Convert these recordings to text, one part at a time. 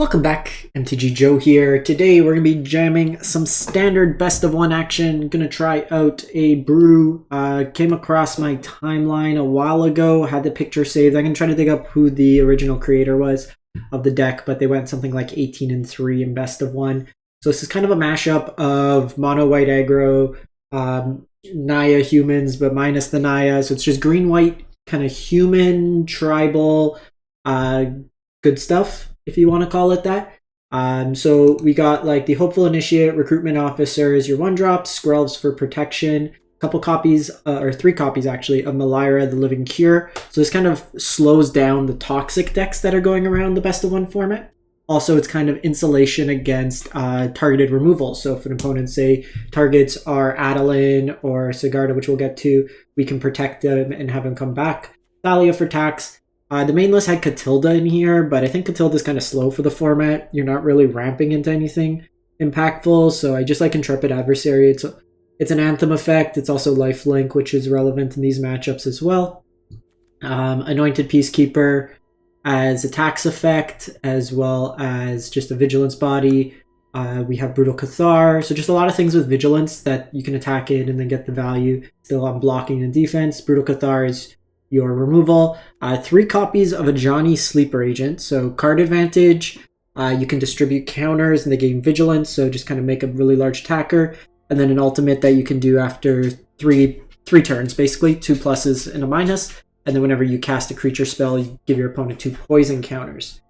Welcome back, MTG Joe here. Today we're going to be jamming some standard best of one action. Going to try out a brew. Came across my timeline a while ago, had the picture saved. I'm going to try to dig up who the original creator was of the deck, but they went something like 18-3 in best of one. So this is kind of a mashup of mono white aggro, Naya humans, but minus the Naya. So it's just green-white, kind of human, tribal, good stuff, if you want to call it that. So we got like the Hopeful Initiate, Recruitment Officer is your 1-drop, Skrelvs for protection, a couple copies, or 3 copies actually, of Melira, the Living Cure. So this kind of slows down the toxic decks that are going around the best of one format. Also, it's kind of insulation against targeted removal. So if an opponent, say, targets are Adeline or Sigarda, which we'll get to, we can protect them and have them come back. Thalia for tax. The main list had Catilda in here, but I think Catilda's kind of slow for the format. You're not really ramping into anything impactful, so I just like Intrepid Adversary. It's an Anthem effect. It's also lifelink, which is relevant in these matchups as well. Anointed Peacekeeper as a tax effect, as well as just a Vigilance body. We have Brutal Cathar, so just a lot of things with Vigilance that you can attack in and then get the value still on blocking and defense. Brutal Cathar is your removal. 3 copies of Ajani Sleeper Agent, so card advantage. You can distribute counters and they gain Vigilance, so just kind of make a really large attacker. And then an ultimate that you can do after three turns, basically 2 pluses and a minus. And then whenever you cast a creature spell, you give your opponent 2 poison counters.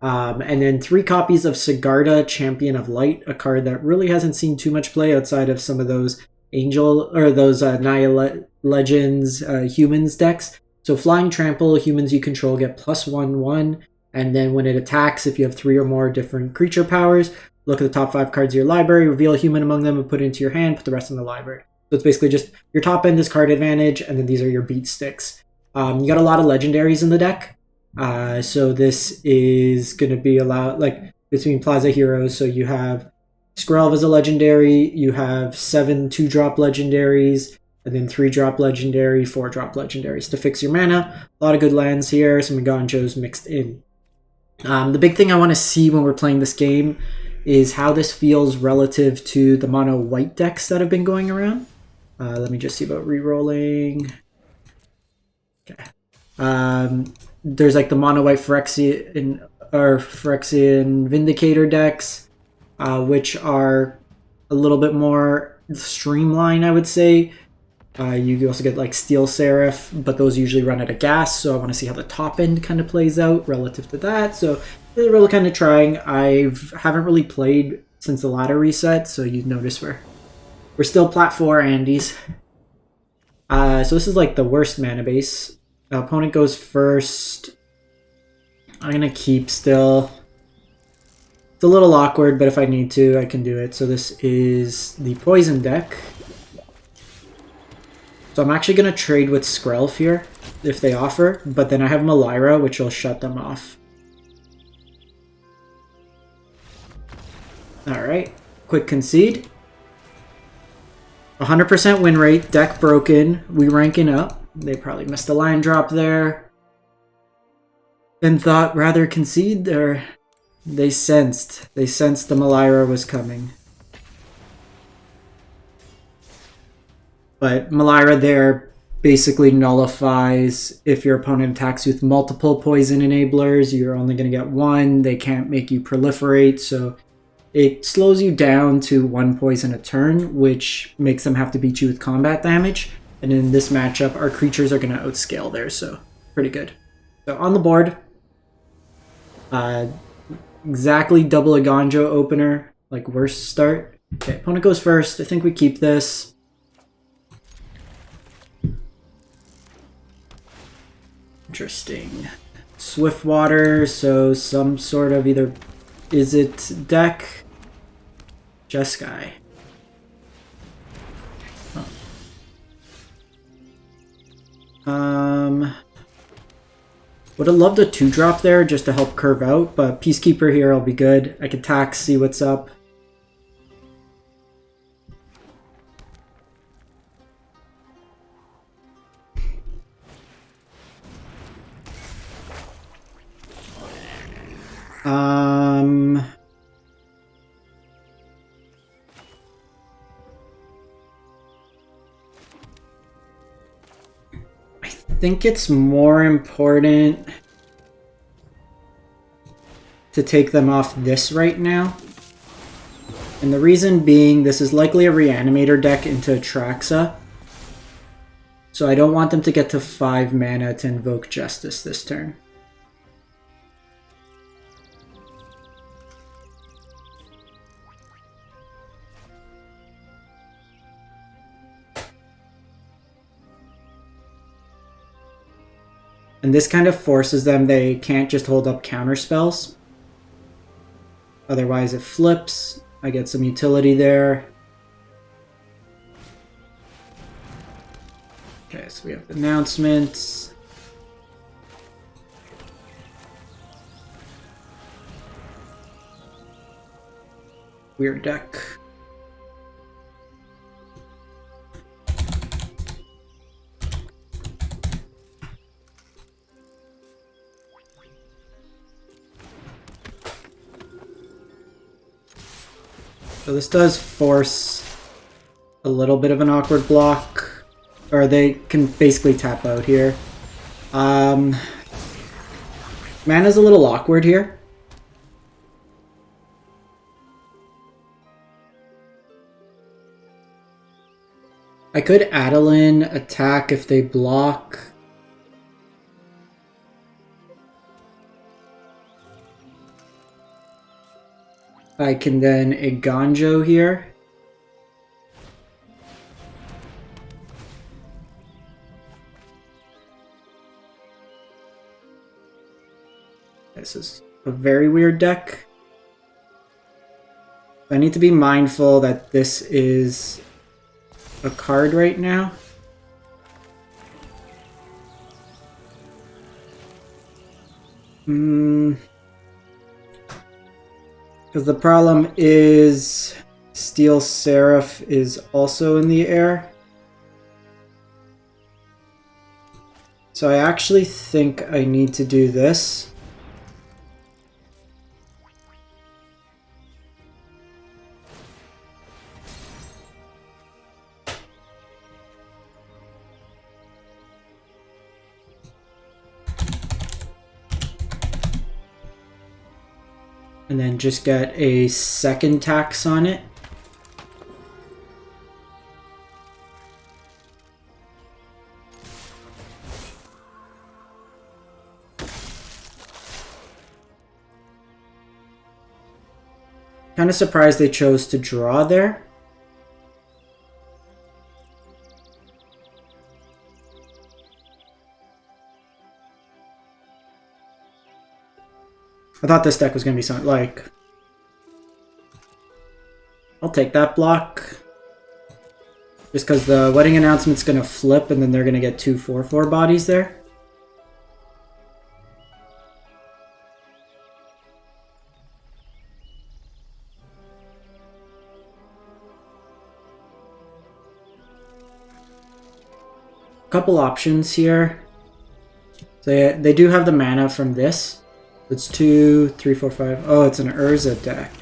And then 3 copies of Sigarda, Champion of Light, a card that really hasn't seen too much play outside of some of those Angel or those Naya Legends humans decks. So Flying Trample, humans you control get +1/1, and then when it attacks, if you have 3 or more different creature powers, look at the top 5 cards of your library, reveal a human among them, and put it into your hand, put the rest in the library. So it's basically just your top end is card advantage, and then these are your beat sticks. You got a lot of legendaries in the deck, so this is going to be like between Plaza Heroes, so you have Skrelv as a legendary, you have 7 2-drop legendaries, and then 3-drop legendary, 4-drop legendaries to fix your mana. A lot of good lands here, some Eiganjos mixed in. The big thing I want to see when we're playing this game is how this feels relative to the mono white decks that have been going around. Let me just see about re-rolling. Okay. There's like the mono white Phyrexia and Vindicator decks, which are a little bit more streamlined, I would say. You also get like Steel Seraph, but those usually run out of gas, so I want to see how the top end kind of plays out relative to that. So they're really kind of trying. I haven't really played since the ladder reset, so you notice we're still plat 4 Andes. So this is like the worst mana base. Opponent goes first. I'm gonna keep still. It's a little awkward, but if I need to, I can do it. So this is the poison deck. So I'm actually going to trade with Skrelv here, if they offer, but then I have Melira, which will shut them off. Alright, quick concede. 100% win rate, deck broken, we ranking up. They probably missed a line drop there. And thought rather concede, or they sensed the Melira was coming. But Melira there basically nullifies if your opponent attacks with multiple poison enablers, you're only going to get 1. They can't make you proliferate, so it slows you down to 1 poison a turn, which makes them have to beat you with combat damage. And in this matchup, our creatures are going to outscale there, so pretty good. So on the board, exactly double Eiganjo opener, like worst start. Okay, opponent goes first. I think we keep this. Interesting. Swiftwater, so some sort of either... Is it deck? Jeskai. Would have loved a 2-drop there just to help curve out, but Peacekeeper here will be good. I could tax, see what's up. I think it's more important to take them off this right now. And the reason being, this is likely a Reanimator deck into Atraxa. So I don't want them to get to 5 mana to invoke Justice this turn. And this kind of forces them, they can't just hold up counter spells. Otherwise it flips. I get some utility there. Okay, so we have announcements. Weird deck. So this does force a little bit of an awkward block, or they can basically tap out here. Mana's a little awkward here. I could Adeline attack if they block. I can then Eiganjo here. This is a very weird deck. I need to be mindful that this is a card right now. Because the problem is Steel Seraph is also in the air. So I actually think I need to do this. And then just get a second tax on it. Kind of surprised they chose to draw there. I thought this deck was going to be something like... I'll take that block. Just because the Wedding Announcement's going to flip and then they're going to get 2 4/4 bodies there. Couple options here. So they do have the mana from this. It's 2, 3, 4, 5. Oh, it's an Urza deck.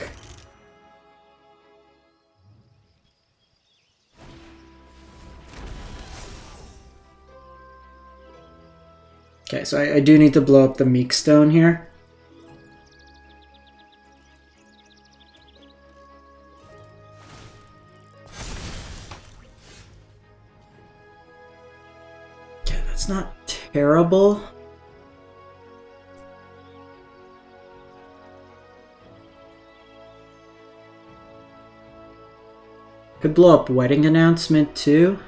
Okay, so I do need to blow up the Meek Stone here. Okay, that's not terrible. Could blow up Wedding Announcement too.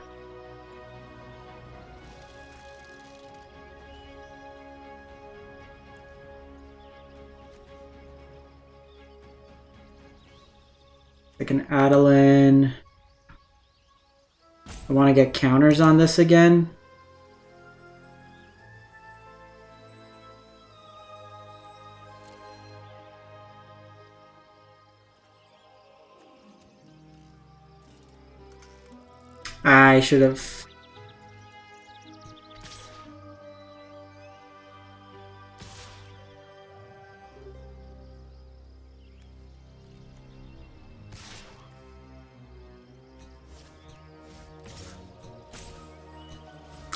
I can Adeline. I want to get counters on this again. I should have...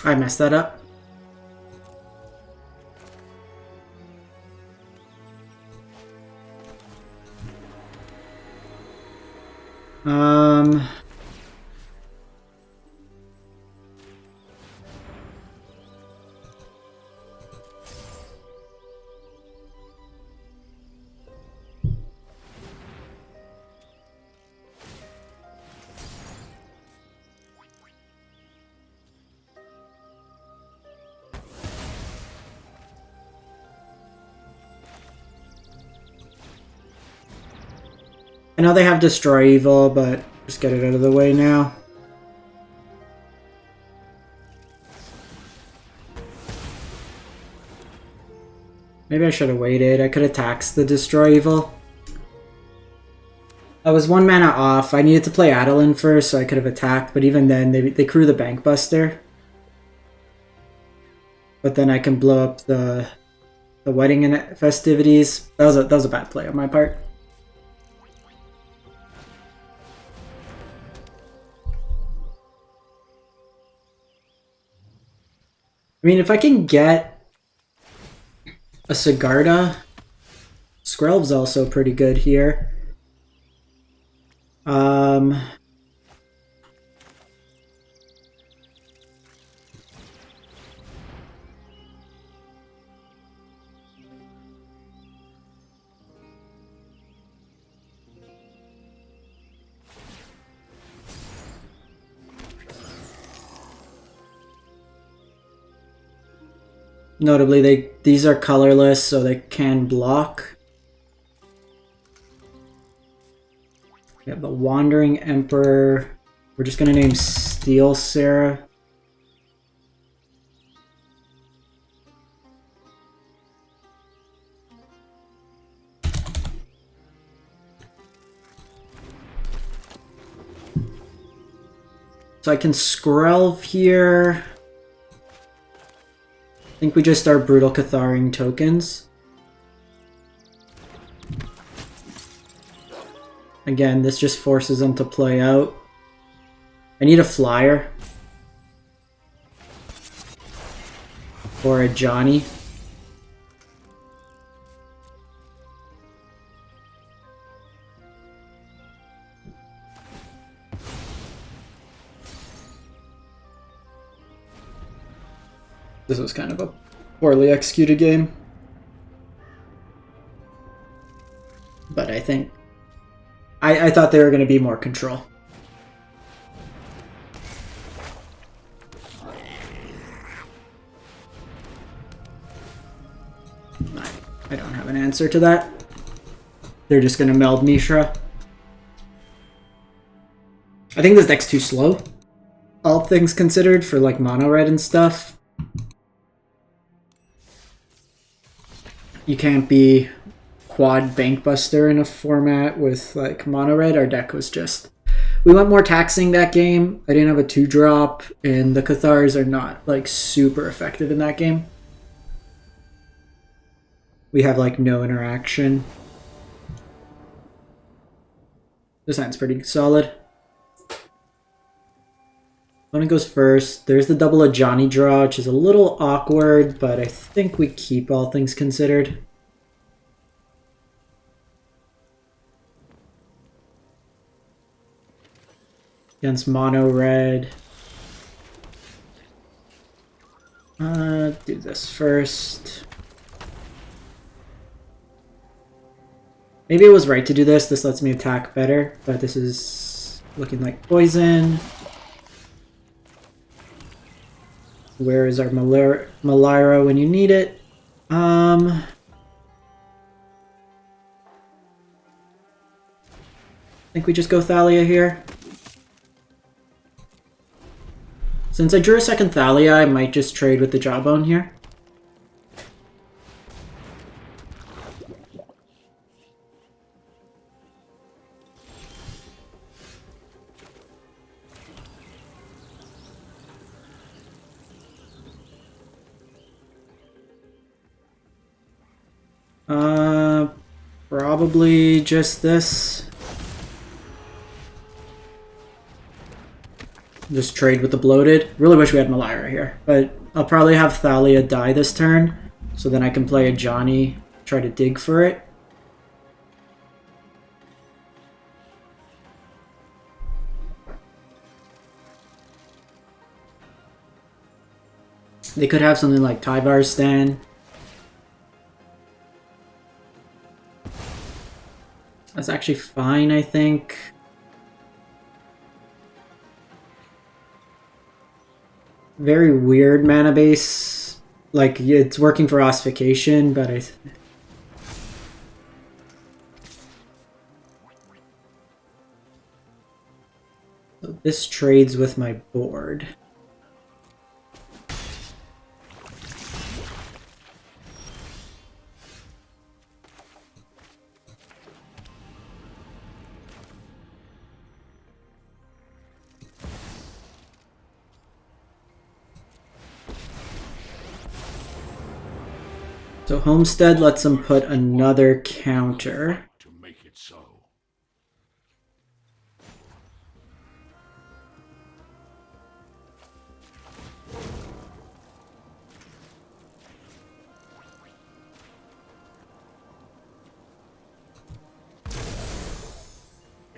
I messed that up. I know they have Destroy Evil, but just get it out of the way now. Maybe I should have waited. I could have taxed the Destroy Evil. I was 1 mana off. I needed to play Adeline first, so I could have attacked, but even then, they crew the Bank Buster. But then I can blow up the wedding and festivities. That was a bad play on my part. I mean, if I can get a Sigarda, Skrelv's also pretty good here. Notably, these are colorless, so they can block. We have the Wandering Emperor. We're just going to name Steel Sarah. So I can Skrelv here. I think we just start Brutal Catharing tokens. Again, this just forces them to play out. I need a flyer. Or a Ajani. This was kind of a poorly executed game. But I think... I thought they were going to be more control. I don't have an answer to that. They're just going to meld Mishra. I think this deck's too slow. All things considered for like mono red and stuff. You can't be quad Bankbuster in a format with like mono red. Our deck was just... We went more taxing that game. I didn't have a 2-drop, and the Cathars are not like super effective in that game. We have like no interaction. This hand's pretty solid. One goes first. There's the double Ajani draw, which is a little awkward, but I think we keep all things considered. Against mono red. Do this first. Maybe it was right to do this. This lets me attack better, but this is looking like poison. Where is our Melira when you need it? I think we just go Thalia here. Since I drew a second Thalia, I might just trade with the Jawbone here. Probably just this. Just trade with the bloated. Really wish we had Melira here, but I'll probably have Thalia die this turn, so then I can play Ajani, try to dig for it. They could have something like Tyvar's Stand. That's actually fine, I think. Very weird mana base. Like, it's working for ossification, but so this trades with my board. So Homestead lets him put another counter. To make it so.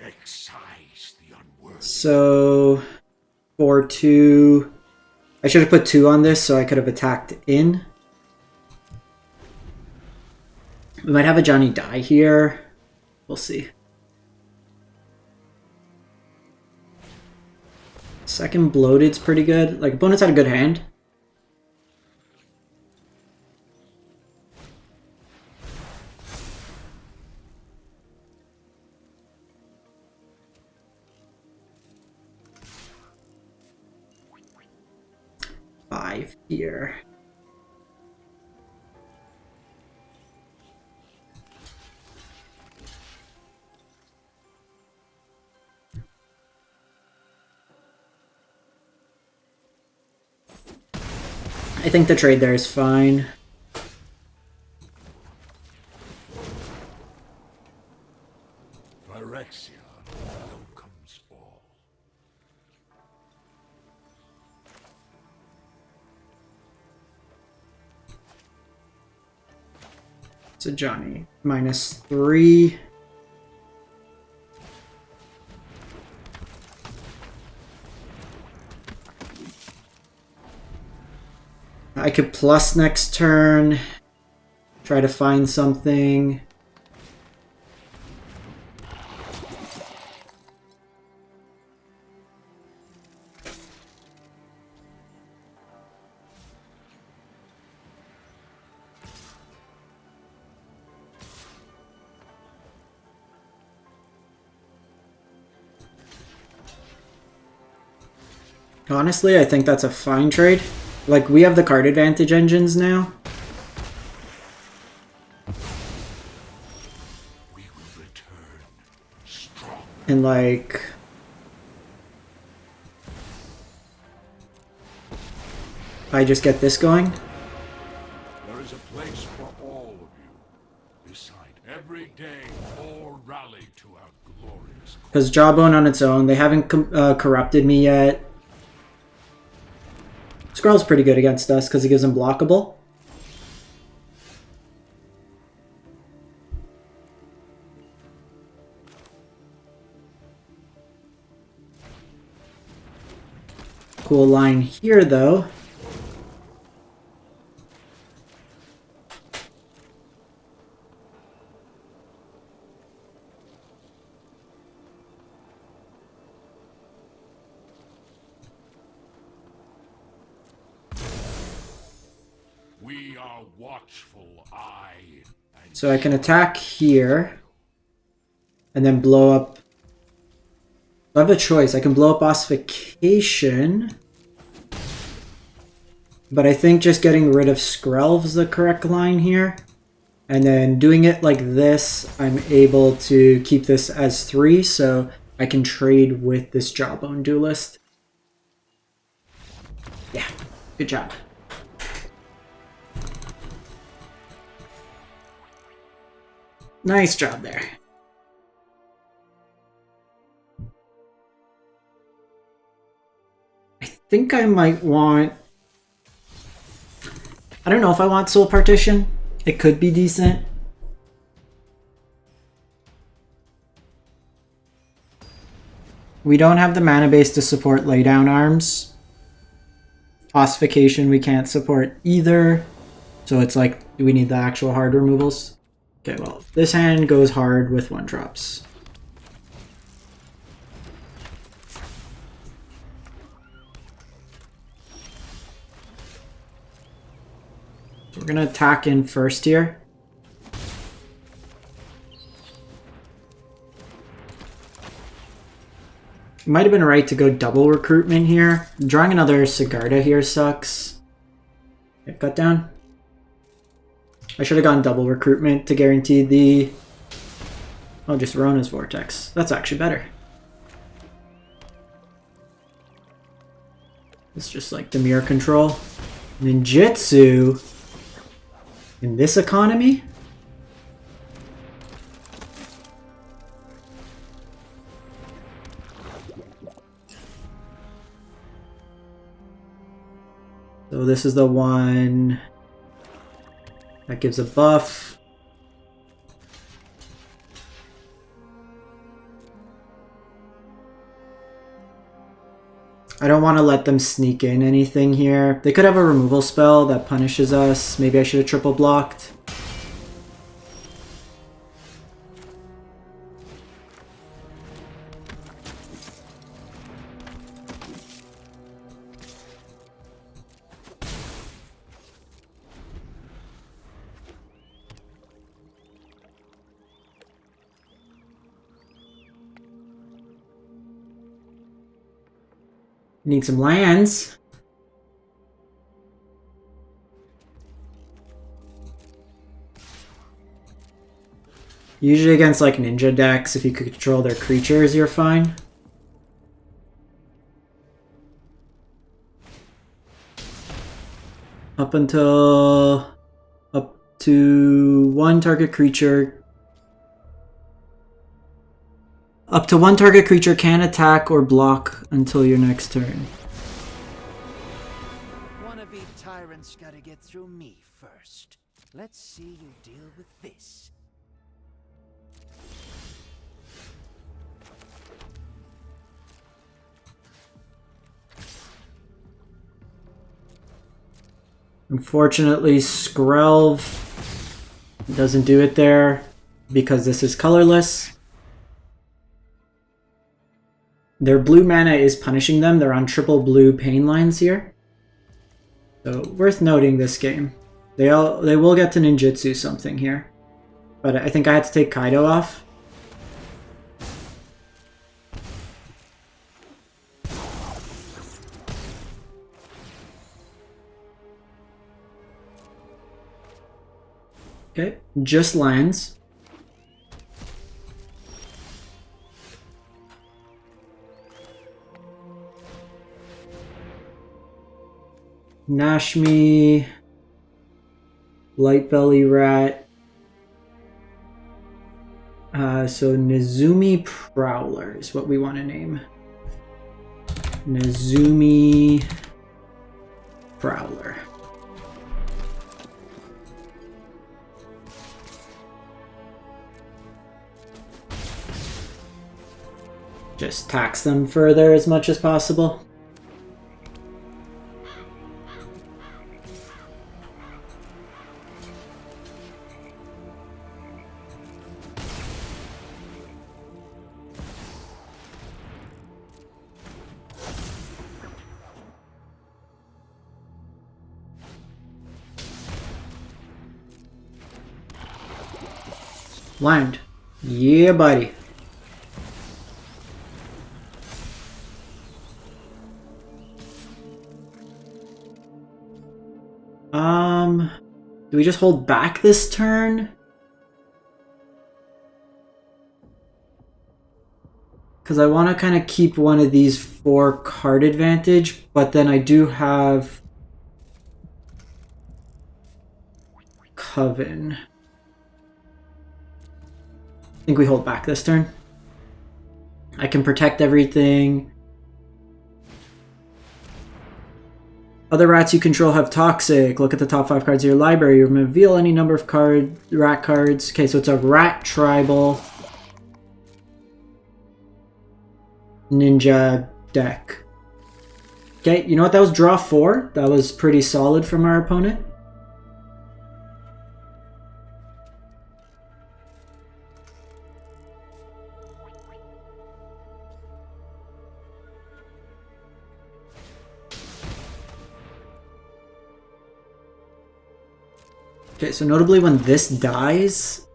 Excise the unworthy. So 4-2. I should have put 2 on this so I could have attacked in. We might have Ajani die here. We'll see. Second bloated's pretty good. Like, opponents had a good hand. Five here. I think the trade there is fine. Phyrexia welcomes all. So Ajani, -3. I could plus next turn, try to find something. Honestly, I think that's a fine trade. Like, we have the card advantage engines now. We will return strong. And like, I just get this going. There is a place for all of you. Beside every day, all rally to our glorious cause. Because Jawbone on its own, they haven't corrupted me yet. Skrelv's pretty good against us because he gives him blockable. Cool line here, though. We are watchful eye. So I can attack here and then blow up. I have a choice. I can blow up ossification, but I think just getting rid of Skrelv is the correct line here. And then doing it like this, I'm able to keep this as 3, so I can trade with this Jawbone Duelist. Yeah, good job. Nice job there. think I might want... I don't know if I want Soul Partition. It could be decent. We don't have the mana base to support laydown arms. Ossification we can't support either. So it's like, do we need the actual hard removals? Okay, well, this hand goes hard with 1-drops. So we're gonna attack in first here. Might have been right to go double recruitment here. Drawing another Sigarda here sucks. Okay, cut down. I should have gone double recruitment to guarantee the... Oh, just Rona's Vortex. That's actually better. It's just like the mirror control. Ninjutsu in this economy? So this is the one that gives a buff. I don't want to let them sneak in anything here. They could have a removal spell that punishes us. Maybe I should have triple blocked. Need some lands. Usually against like ninja decks, if you could control their creatures, you're fine. Up until... up to one target creature... Up to one target creature can attack or block until your next turn. Wannabe tyrants gotta get through me first. Let's see you deal with this. Unfortunately, Skrelv doesn't do it there because this is colorless. Their blue mana is punishing them. They're on triple blue pain lines here. So worth noting this game. They will get to ninjutsu something here. But I think I had to take Kaido off. Okay, just lands. Nashmi, Light Belly Rat. So Nezumi Prowler is what we want to name. Nezumi Prowler. Just tax them further as much as possible. Land. Yeah, buddy. Do we just hold back this turn? Because I want to kind of keep one of these for card advantage, but then I do have Coven. I think we hold back this turn. I can protect everything. Other rats you control have toxic. Look at the top 5 cards of your library. You reveal any number of rat cards. Okay, so it's a rat tribal ninja deck. Okay, you know what? That was draw 4. That was pretty solid from our opponent. Okay, so notably when this dies,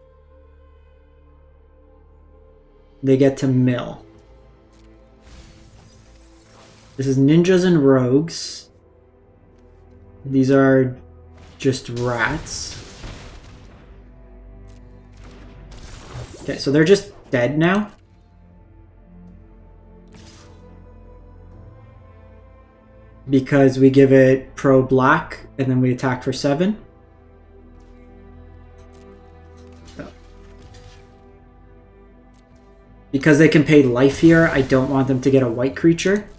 they get to mill. This is ninjas and rogues. These are just rats. Okay, so they're just dead now. Because we give it pro black and then we attack for 7. Because they can pay life here, I don't want them to get a white creature.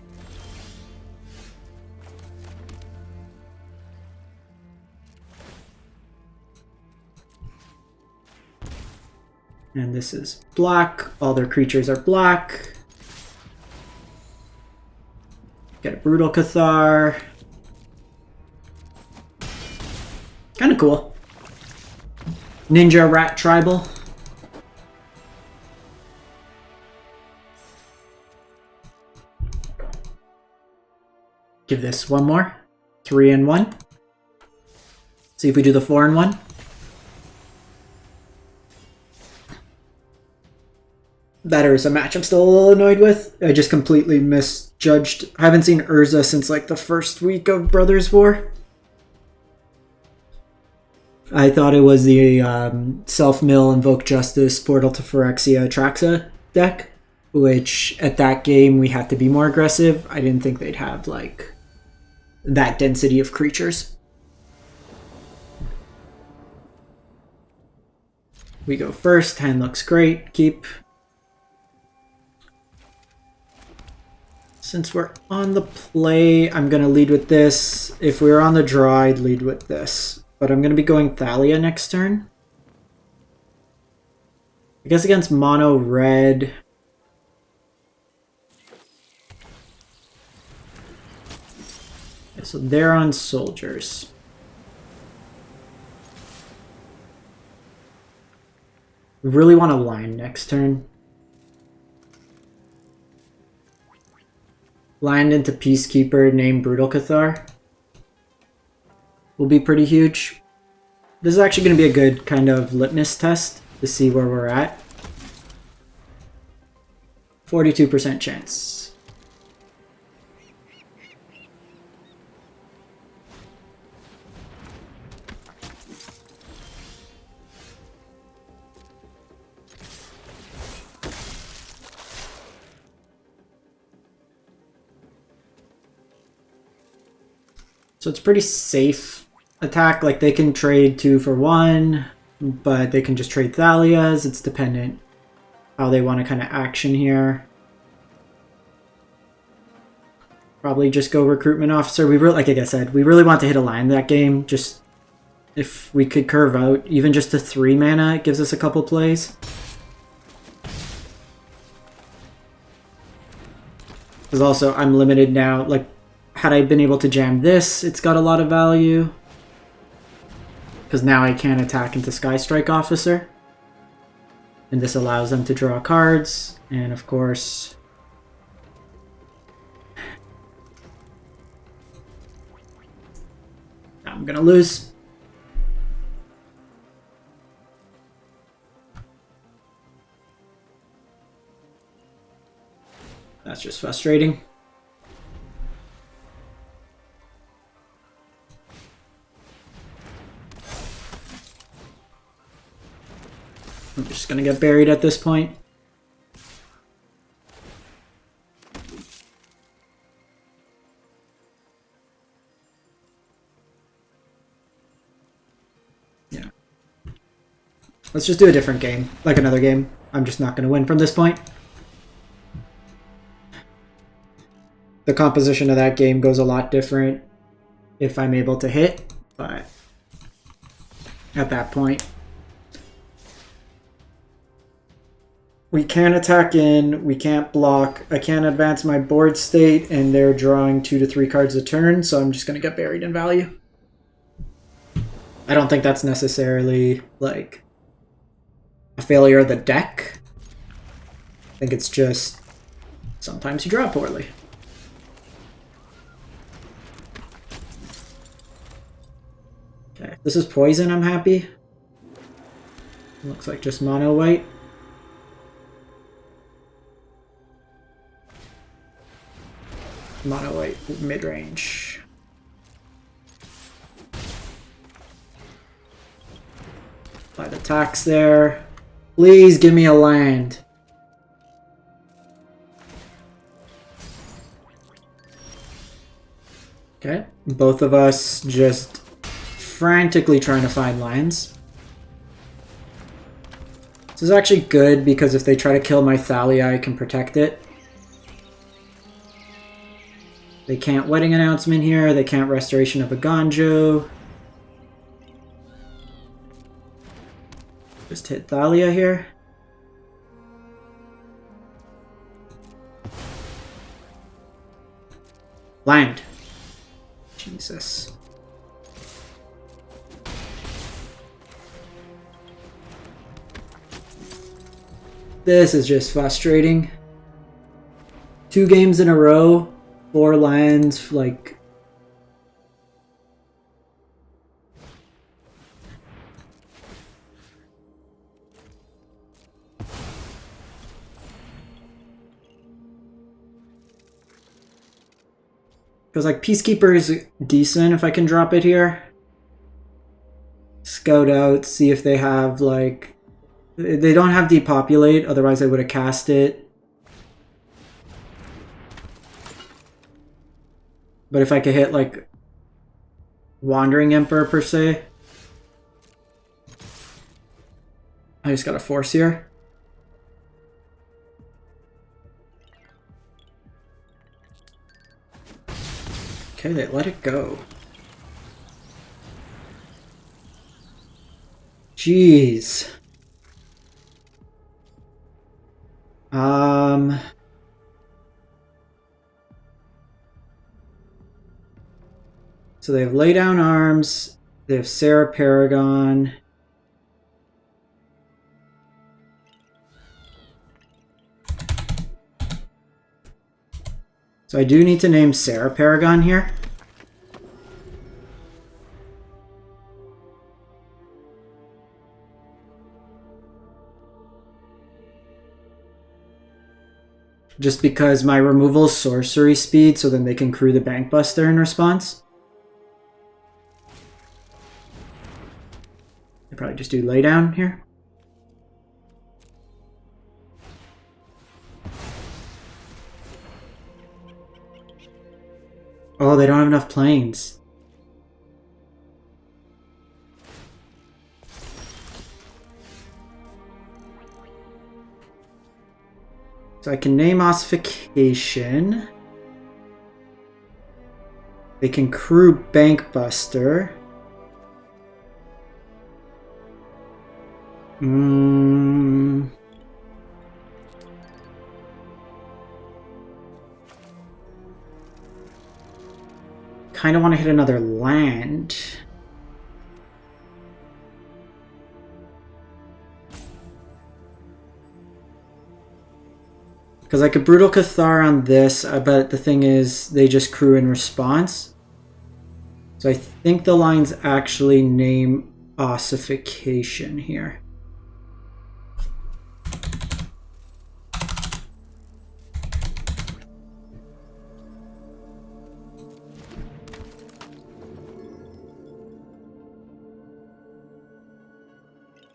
And this is black. All their creatures are black. Get a Brutal Cathar. Kind of cool. Ninja Rat Tribal. Give this one more. 3 and 1. See if we do the 4 and 1. That is a match I'm still a little annoyed with. I just completely misjudged. I haven't seen Urza since like the first week of Brothers War. I thought it was the Self-Mill, Invoke Justice, Portal to Phyrexia, Traxa deck, which at that game we had to be more aggressive. I didn't think they'd have like that density of creatures. We go first. Hand looks great. Keep. Since we're on the play, I'm going to lead with this. If we were on the draw, I'd lead with this. But I'm going to be going Thalia next turn. I guess against mono red. Okay, so they're on soldiers. We really want to line next turn. Land into Peacekeeper named Brutal Cathar will be pretty huge. This is actually going to be a good kind of litmus test to see where we're at. 42% chance. So it's pretty safe attack. Like they can trade 2 for 1, but they can just trade Thalias. It's dependent how they want to kind of action here. Probably just go Recruitment Officer. We really, like I said, we really want to hit a line that game. Just if we could curve out, even just a 3 mana, it gives us a couple plays. Because also I'm limited now. Like, had I been able to jam this, it's got a lot of value. Because now I can attack into Sky Strike Officer. And this allows them to draw cards. And of course... I'm gonna lose. That's just frustrating. I'm just gonna get buried at this point. Yeah. Let's just do a different game, like another game. I'm just not gonna win from this point. The composition of that game goes a lot different. if I'm able to hit, but at that point, we can't attack in, we can't block, I can't advance my board state, and they're drawing 2 to 3 cards a turn, so I'm just going to get buried in value. I don't think that's necessarily, like, a failure of the deck. I think it's just sometimes you draw poorly. Okay, this is poison, I'm happy. Looks like just mono white. Mono white mid-range. Apply the tax there. Please give me a land. Okay, both of us just frantically trying to find lands. This is actually good because if they try to kill my Thalia, I can protect it. They can't Wedding Announcement here, they can't Restoration of Eiganjo. Just hit Thalia here. Land. Jesus. This is just frustrating. 2 games in a row, 4 lands, like... Because, like, Peacekeeper is decent if I can drop it here. Scout out, see if they have, like... They don't have Depopulate, otherwise I would have cast it. But if I could hit, like, Wandering Emperor, per se. I just gotta force here. Okay, they let it go. Jeez. So they have Lay Down Arms, they have Sarah Paragon. So I do need to name Sarah Paragon here. Just because my removal is sorcery speed, so then they can crew the Bankbuster in response. I probably just do Lay Down here. Oh, they don't have enough planes. So I can name Ossification. They can crew Bankbuster. Kind of want to hit another land. Because I could Brutal Cathar on this, but the thing is, they just crew in response. So I think the lines actually name Ossification here.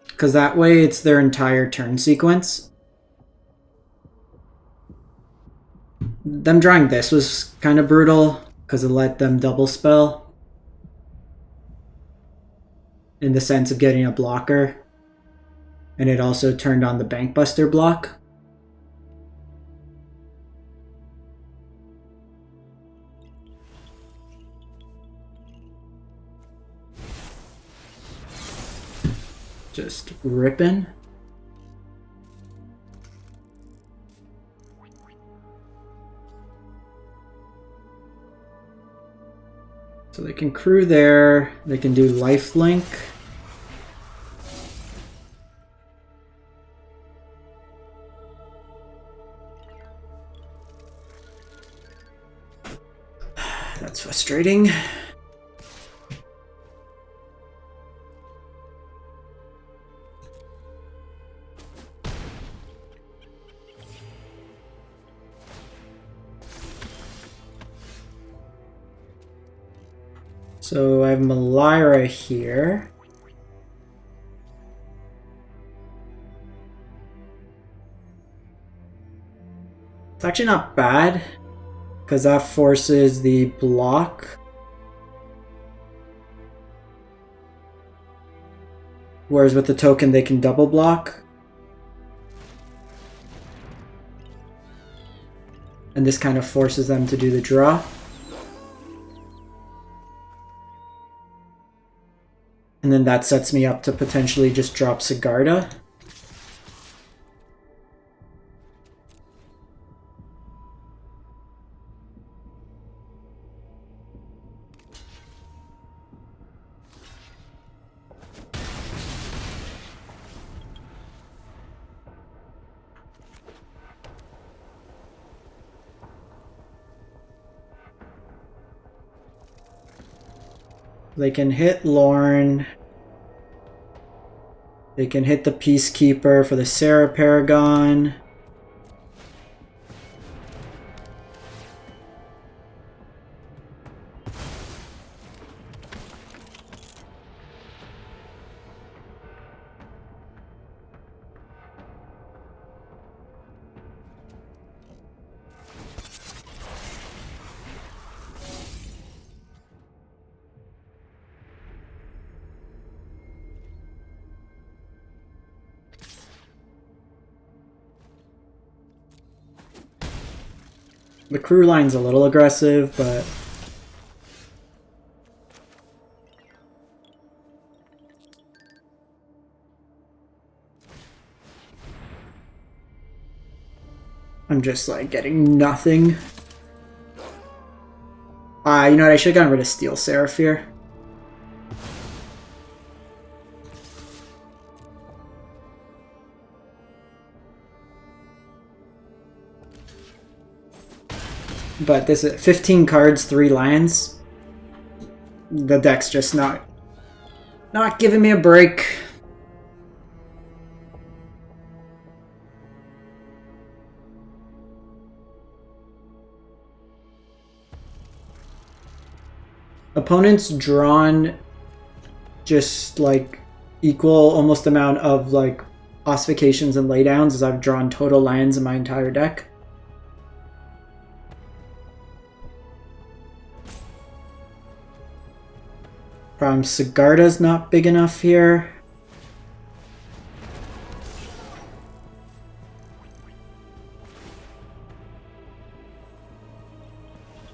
Because that way it's their entire turn sequence. Them drawing this was kind of brutal because it let them double spell. In the sense of getting a blocker. And it also turned on the Bankbuster block. Just ripping. So they can crew there, they can do lifelink. That's frustrating. So I have Melira here. It's actually not bad, because that forces the block. Whereas with the token they can double block. And this kind of forces them to do the draw. And then that sets me up to potentially just drop Sigarda. They can hit Lorne. They can hit the Peacekeeper for the Sarah Paragon. The crew line's a little aggressive, but I'm just like getting nothing. You know what? I should have gotten rid of Steel Seraph here. But this is 15 cards, 3 lands. The deck's just not giving me a break. Opponents drawn just like equal almost amount of like ossifications and laydowns as I've drawn total lands in my entire deck. Problem, Sigarda's not big enough here.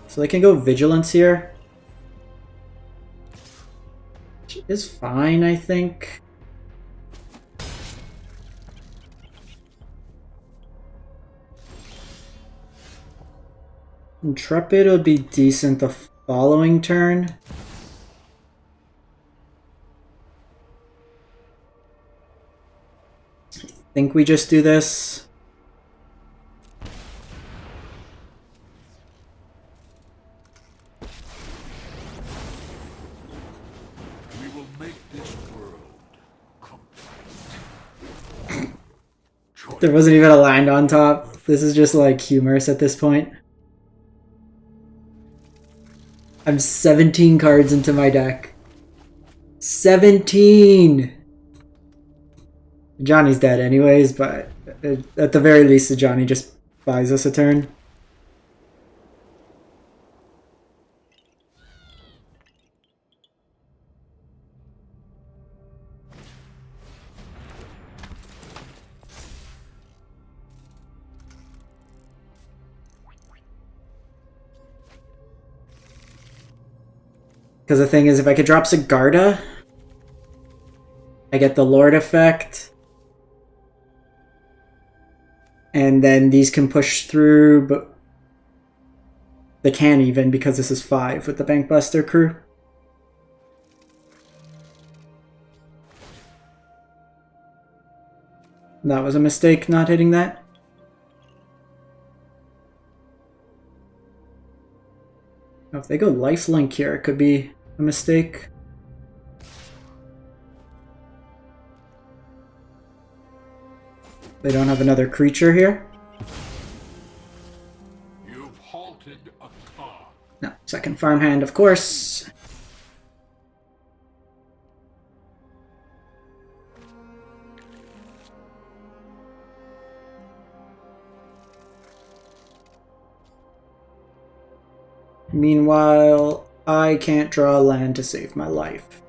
So they can go Vigilance here. Which is fine, I think. Intrepid would be decent the following turn. I think we just do this. We will make this world complete. There wasn't even a land on top. This is just like humorous at this point. I'm 17 cards into my deck. 17! Ajani's dead anyways, but at the very least Ajani just buys us a turn. Because the thing is, if I could drop Sigarda, I get the Lord effect. And then these can push through, but they can't even because this is 5 with the Bankbuster crew. That was a mistake not hitting that. Now, if they go lifelink here, it could be a mistake. They don't have another creature here. You've halted a car. No, second farmhand, of course. Meanwhile, I can't draw land to save my life.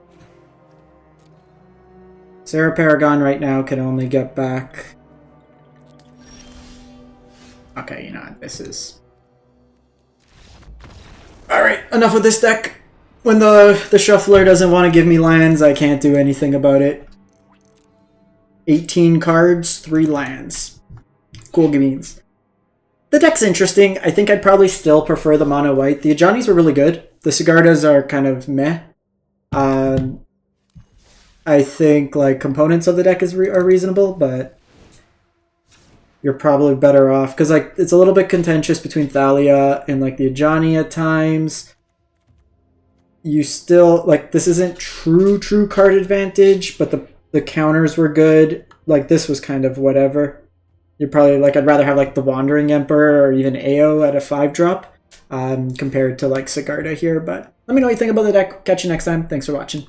Sarah Paragon right now can only get back. Okay, you know, this is... Alright, enough with this deck. When the shuffler doesn't want to give me lands, I can't do anything about it. 18 cards, 3 lands. Cool beans. The deck's interesting. I think I'd probably still prefer the mono white. The Ajanis were really good. The Sigardas are kind of meh. I think like components of the deck are reasonable, but you're probably better off because like it's a little bit contentious between Thalia and like the Ajani at times. You still like this isn't true card advantage, but the counters were good. Like this was kind of whatever. You're probably like I'd rather have like the Wandering Emperor or even AO at a 5-drop compared to like Sigarda here. But let me know what you think about the deck. Catch you next time. Thanks for watching.